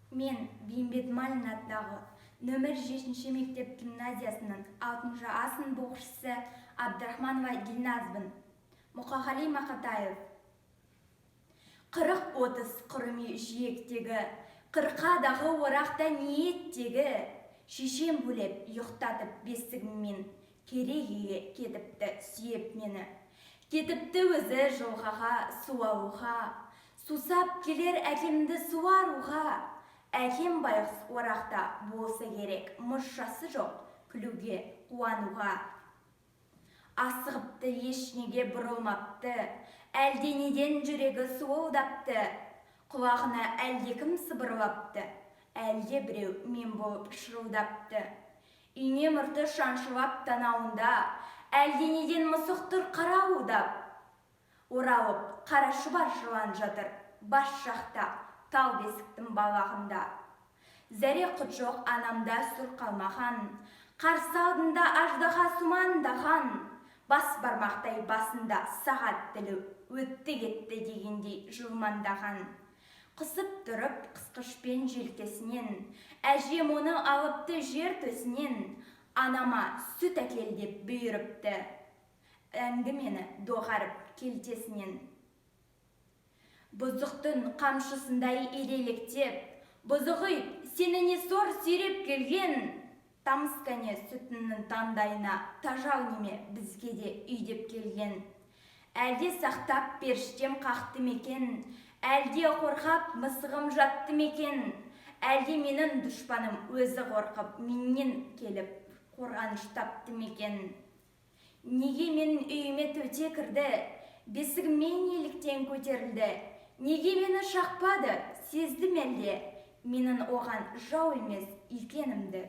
Мен Бейімбет Майлин атындағы нөмір 7 мектеп гимназиясының 6 А сынып оқушысы Абдрахманова Дильназбын. Мұқағали Мақатаев. 40-30 құрыми жиектегі, қырқадағы орақта ниеттегі, шешем бөлеп ұйықтатып бесігіммен, керегеге кетіпті сүйеп мені. Кетіпті өзі жылғаға су алуға, сусап келер әкемді суаруға. Әкем байғыз орақта болса керек, мұшшасы жоқ күлуге, қуануға. Асығыпты ешнеге бұрылмапты, әлденеден жүрегі суылдапты, құлағына әлдекім сыбырлапты, әлде біреу мен болып шырылдапты. Үйне мұрты шаншылап танауында, әлденеден мысықтыр қарауылдап. Оралып қара шұбар жылан жатыр, бас жақта, тал бесіктің балағында. Зәре құт жоқ анамда сұр қалмаған, қарсы алдында аждаһа сумаңдаған, бас бармақтай басында сағат тілі өтті кетті дегендей жылмаңдаған. Қысып тұрып қысқышпен желкесінен, әжем оны алыпты жер төсінен, анама сүт әкел деп бұйырыпты, әңгімені доғарып келтесінен. Бұзықтың қамшысындай ирелектеп, бұзығып сеніне сор сүйреп келген, тамскане сүтінің таңдайына тажал неме бізге де үйдеп келген. Әлде сақтап періштем қақты мекен, әлде қорқап мысығым жатты мекен, әлде менің дұшпаным өзі қорқып менен келіп қорғаныш тапты мекен. Неге менің үйіме төте кірді, бесігіммен неліктен көтерілді, неге мені шақпады, сездім әлде, менің оған жау емес екенімді.